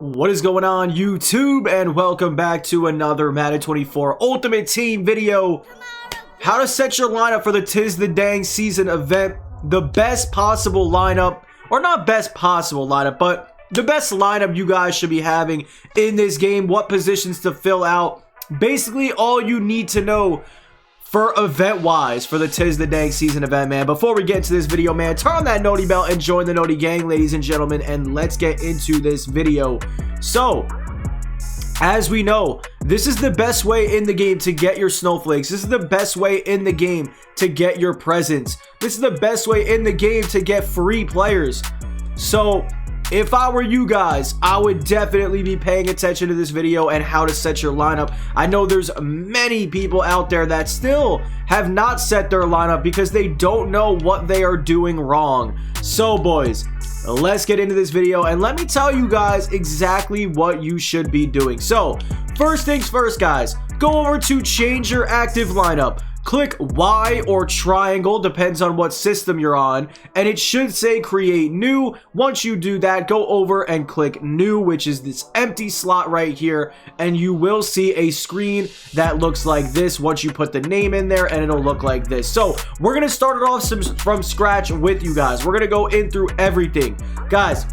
What is going on, YouTube, and welcome back to another Madden 24 Ultimate Team video. How to set your lineup for the Tis the Dang season event. The best possible lineup, or not best possible lineup, but the best lineup you guys should be having in this game. What positions to fill out. Basically, all you need to know for event-wise for the Tis the Dang season event, man. Before we get into this video, man, turn on that noti bell and join the noti gang, ladies and gentlemen, and let's get into this video. So, as we know, this is the best way in the game to get your snowflakes. This is the best way in the game to get your presents. This is the best way in the game to get free players. So, if I were you guys, I would definitely be paying attention to this video and how to set your lineup. I know there's many people out there that still have not set their lineup because they don't know what they are doing wrong. So boys, let's get into this video and let me tell you guys exactly what you should be doing. So first things first, guys, go over to change your active lineup. Click Y or triangle, depends on what system you're on, and it should say create new. Once you do that, go over and click new, which is this empty slot right here, and you will see a screen that looks like this once you put the name in there, and it'll look like this. So we're gonna start it off from scratch with you guys. We're gonna go in through everything. Guys,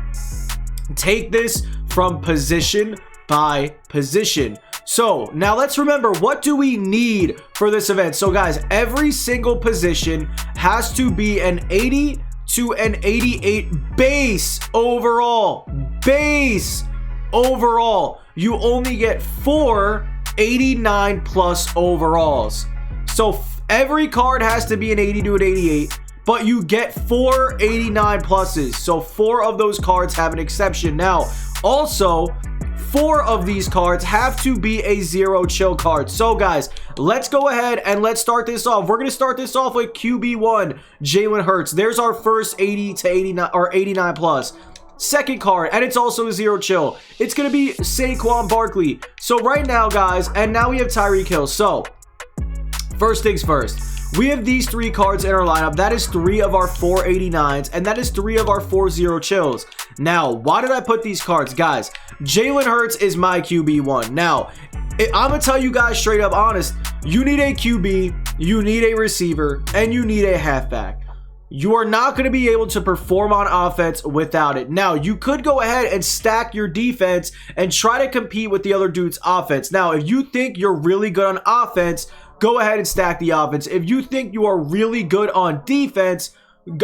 take this from position by position. So now let's remember, what do we need for this event? So guys, every single position has to be an 80 to an 88 base overall. Base overall. You only get 4 89 plus overalls. So every card has to be an 80 to an 88, but you get 4 89 pluses. So 4 of those cards have an exception. Now, also, 4 of these cards have to be a 0 chill card. So guys, let's go ahead and let's start this off. We're going to start this off with QB1, Jalen Hurts. There's our first 80 to 89 or 89 plus. Second card, and it's also a 0 chill. It's going to be Saquon Barkley. So right now, guys, and now we have Tyreek Hill. So first things first. We have these 3 cards in our lineup. That is 3 of our 4 89s, and that is 3 of our 4 0 chills. Now, why did I put these cards? Guys, Jalen Hurts is my QB1. Now, I'm going to tell you guys straight up honest, you need a QB, you need a receiver, and you need a halfback. You are not going to be able to perform on offense without it. Now, you could go ahead and stack your defense and try to compete with the other dude's offense. Now, if you think you're really good on offense, go ahead and stack the offense. If you think you are really good on defense,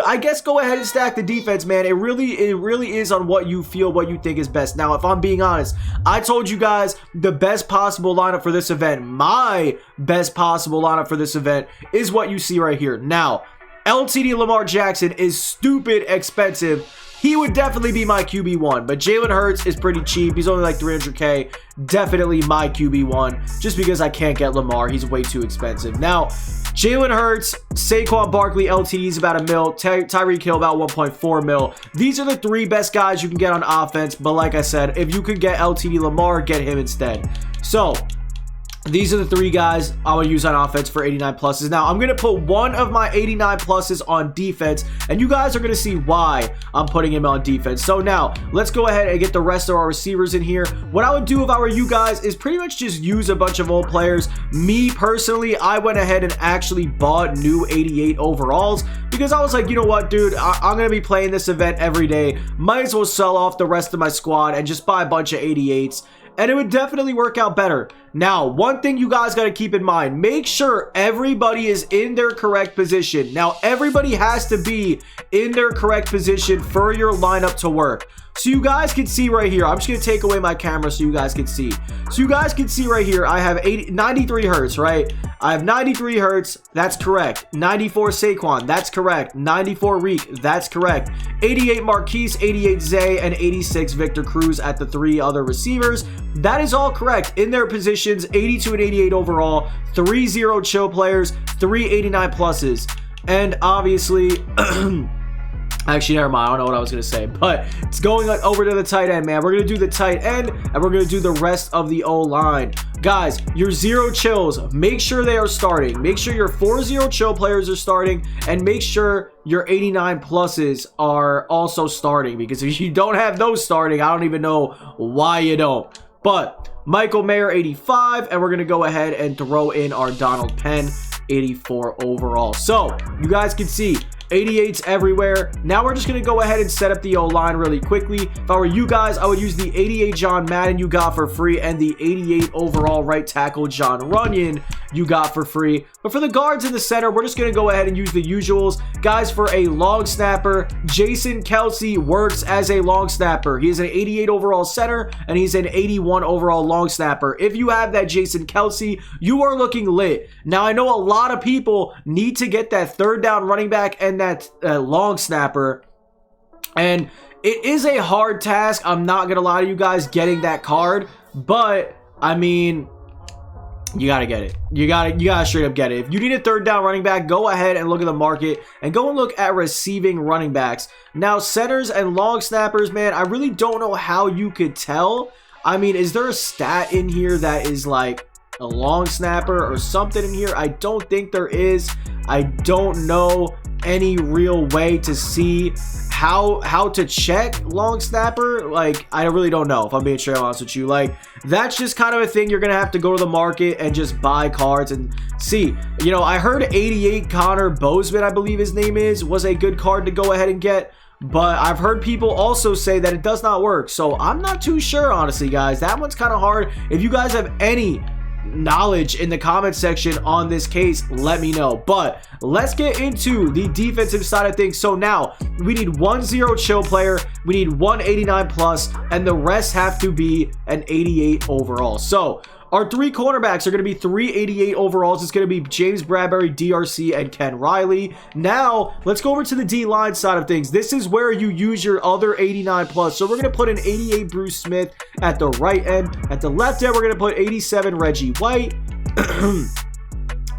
I guess go ahead and stack the defense, man. It really is on what you feel, what you think is best. Now, if I'm being honest, I told you guys the best possible lineup for this event. My best possible lineup for this event is what you see right here. Now, LTD Lamar Jackson is stupid expensive. He would definitely be my QB1, but Jalen Hurts is pretty cheap. He's only like 300K. Definitely my QB1, just because I can't get Lamar. He's way too expensive. Now, Jalen Hurts, Saquon Barkley, LTD is about $1 mil. Tyreek Hill about 1.4 mil. These are the 3 best guys you can get on offense, but like I said, if you could get LTD Lamar, get him instead. So these are the 3 guys I will use on offense for 89 pluses. Now, I'm going to put one of my 89 pluses on defense, and you guys are going to see why I'm putting him on defense. So now, let's go ahead and get the rest of our receivers in here. What I would do if I were you guys is pretty much just use a bunch of old players. Me, personally, I went ahead and actually bought new 88 overalls because I was like, you know what, dude, I'm going to be playing this event every day. Might as well sell off the rest of my squad and just buy a bunch of 88s. And it would definitely work out better. Now, one thing you guys got to keep in mind, make sure everybody is in their correct position. Now, everybody has to be in their correct position for your lineup to work. So you guys can see right here, I'm just going to take away my camera so you guys can see. So you guys can see right here, I have 93 Hurts, right? I have 93 Hurts, that's correct. 94 Saquon, that's correct. 94 Reek, that's correct. 88 Marquise, 88 Zay, and 86 Victor Cruz at the 3 other receivers. That is all correct in their positions, 82 and 88 overall, 3 0 chill players, 3 89 pluses. And obviously, Actually, never mind. I don't know what I was going to say. But it's going over to the tight end, man. We're going to do the tight end, and we're going to do the rest of the O-line. Guys, your 0 chills, make sure they are starting. Make sure your 4-0 chill players are starting, and make sure your 89 pluses are also starting. Because if you don't have those starting, I don't even know why you don't. But Michael Mayer, 85, and we're going to go ahead and throw in our Donald Penn, 84 overall. So, you guys can see 88s everywhere. Now we're just going to go ahead and set up the O-line really quickly. If I were you guys, I would use the 88 John Madden you got for free and the 88 overall right tackle John Runyon you got for free. But for the guards in the center, we're just going to go ahead and use the usuals. Guys, for a long snapper, Jason Kelce works as a long snapper. He is an 88 overall center, and he's an 81 overall long snapper. If you have that Jason Kelce, you are looking lit. Now, I know a lot of people need to get that third down running back and that long snapper, and it is a hard task. I'm not going to lie to you guys getting that card, but, I mean, you gotta get it. You gotta straight up get it. If you need a third down running back, go ahead and look at the market and go and look at receiving running backs. Now, centers and long snappers, man, I really don't know how you could tell. I mean, is there a stat in here that is like a long snapper or something in here? I don't think there is. I don't know any real way to see how to check long snapper. Like, I really don't know, if I'm being straight honest with you. Like, that's just kind of a thing. You're gonna have to go to the market and just buy cards and see. You know, I heard 88 Connor Bozeman, I believe his name is, was a good card to go ahead and get, but I've heard people also say that it does not work. So I'm not too sure, honestly, guys. That one's kind of hard. If you guys have any knowledge in the comment section on this case, let me know. But let's get into the defensive side of things. So now we need 1 0 chill player, we need 1 89 plus, and the rest have to be an 88 overall. So our 3 cornerbacks are going to be 3 88 overalls. It's going to be James Bradbury, DRC, and Ken Riley. Now, let's go over to the D-line side of things. This is where you use your other 89 plus. So we're going to put an 88 Bruce Smith at the right end. At the left end, we're going to put 87 Reggie White.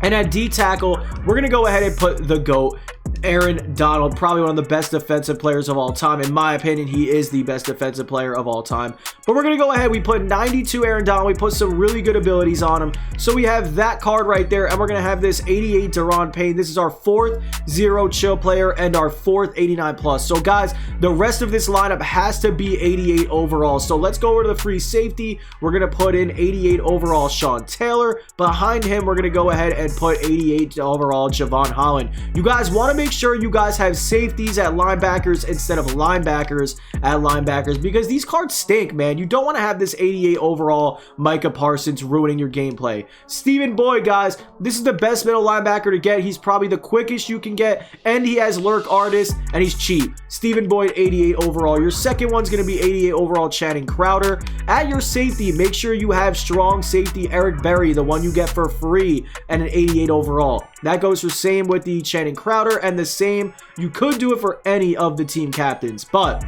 And at D-tackle, we're going to go ahead and put the GOAT, Aaron Donald, probably one of the best defensive players of all time. In my opinion, he is the best defensive player of all time. But we're going to go ahead. We put 92 Aaron Donald. We put some really good abilities on him. So we have that card right there. And we're going to have this 88 Daron Payne. This is our 4th 0 chill player and our 4th 89 plus. So guys, the rest of this lineup has to be 88 overall. So let's go over to the free safety. We're going to put in 88 overall Sean Taylor. Behind him, we're going to go ahead and put 88 overall Javon Holland. You guys want to make sure you guys have safeties at linebackers instead of linebackers at linebackers, because these cards stink, man. You don't want to have this 88 overall Micah Parsons ruining your gameplay. Stephen Boyd, guys, this is the best middle linebacker to get. He's probably the quickest you can get, and he has lurk artist, and he's cheap. Stephen Boyd, 88 overall. Your second one's going to be 88 overall Channing Crowder. At your safety, make sure you have strong safety Eric Berry, the one you get for free, and an 88 overall. That goes for same with the Channing Crowder, and the same, you could do it for any of the team captains. But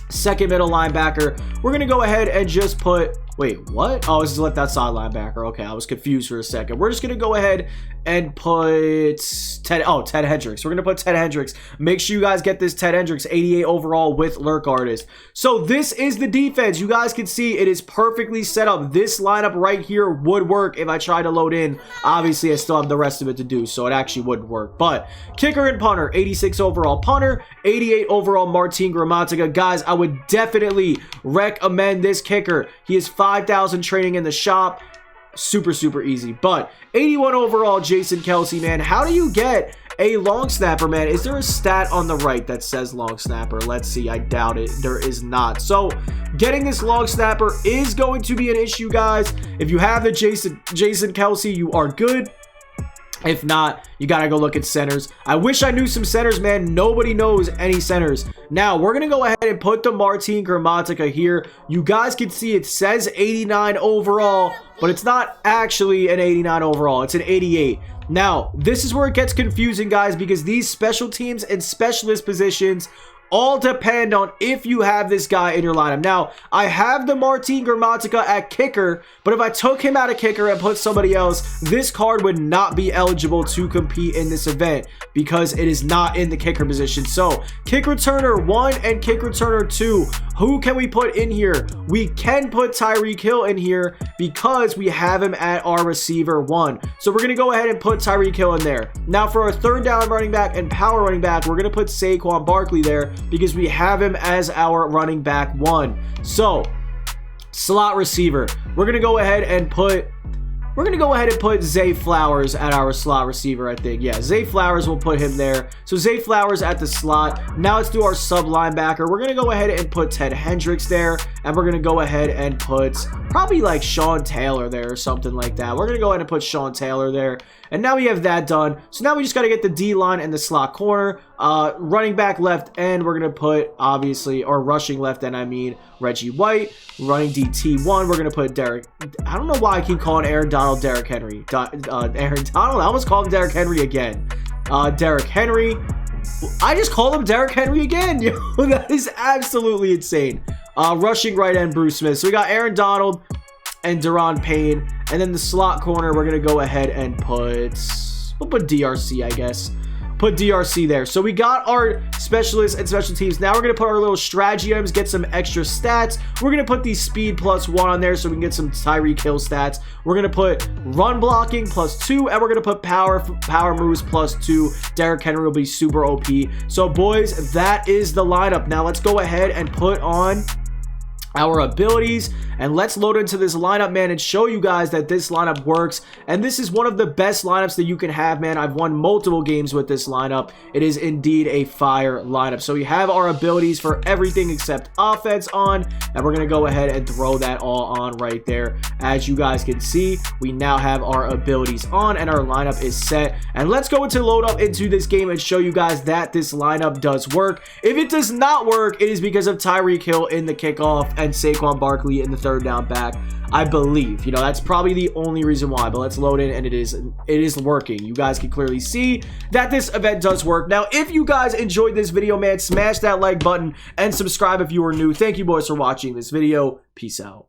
second middle linebacker, we're going to go ahead and just put, wait, what? Oh, this is left outside linebacker. Okay, I was confused for a second. We're just going to go ahead and put Ted Hendricks. We're going to put Ted Hendricks. Make sure you guys get this Ted Hendricks 88 overall with lurk artist. So this is the defense. You guys can see it is perfectly set up. This lineup right here would work if I try to load in. Obviously, I still have the rest of it to do, so it actually wouldn't work. But kicker and punter, 86 overall punter, 88 overall Martin Gramatica. Guys, I would definitely recommend this kicker. He is 5,000 training in the shop. Super easy. But 81 overall Jason Kelce, man. How do you get a long snapper, man? Is there a stat on the right that says long snapper? Let's see. I doubt it. There is not. So getting this long snapper is going to be an issue, guys. If you have the Jason Kelce, you are good. If not, you gotta go look at centers. I wish I knew some centers, man. Nobody knows any centers. Now, we're gonna go ahead and put the Martin Gramatica here. You guys can see it says 89 overall, but it's not actually an 89 overall. It's an 88. Now, this is where it gets confusing, guys, because these special teams and specialist positions all depend on if you have this guy in your lineup. Now, I have the Martin Gramatica at kicker, but if I took him out of kicker and put somebody else, this card would not be eligible to compete in this event because it is not in the kicker position. So, kick returner 1 and kick returner 2. Who can we put in here? We can put Tyreek Hill in here because we have him at our receiver 1. So, we're going to go ahead and put Tyreek Hill in there. Now, for our third down running back and power running back, we're going to put Saquon Barkley there because we have him as our running back 1. So, slot receiver. We're going to go ahead and put Zay Flowers at our slot receiver, I think. Yeah, Zay Flowers, will put him there. So Zay Flowers at the slot. Now let's do our sub linebacker. We're going to go ahead and put Ted Hendricks there. And we're going to go ahead and put probably like Sean Taylor there or something like that. We're going to go ahead and put Sean Taylor there. And now we have that done. So now we just got to get the D-line and the slot corner. Running back left end, we're going to put, obviously, or rushing left end, I mean, Reggie White. Running DT1, we're going to put Derek. I don't know why I keep calling Aaron Donald Derek Henry. Aaron Donald, I almost called him Derek Henry again. Derek Henry. I just called him Derek Henry again. Yo, that is absolutely insane. Rushing right end, Bruce Smith. So we got Aaron Donald and Deron Payne. And then the slot corner, we're going to go ahead and we'll put DRC, I guess. Put DRC there. So we got our specialists and special teams. Now we're going to put our little strategy items, get some extra stats. We're going to put the speed +1 on there so we can get some Tyreek Hill stats. We're going to put run blocking +2, and we're going to put power moves +2. Derrick Henry will be super OP. So boys, that is the lineup. Now let's go ahead and put on our abilities, and let's load into this lineup, man, and show you guys that this lineup works. And this is one of the best lineups that you can have, man. I've won multiple games with this lineup. It is indeed a fire lineup. So we have our abilities for everything except offense on, and we're gonna go ahead and throw that all on right there. As you guys can see, we now have our abilities on and our lineup is set. And let's go into load up into this game and show you guys that this lineup does work. If it does not work, it is because of Tyreek Hill in the kickoff and Saquon Barkley in the third down back, I believe. You know, that's probably the only reason why. But let's load in, and it is working. You guys can clearly see that this event does work. Now, if you guys enjoyed this video, man, smash that like button and subscribe if you are new. Thank you, boys, for watching this video. Peace out.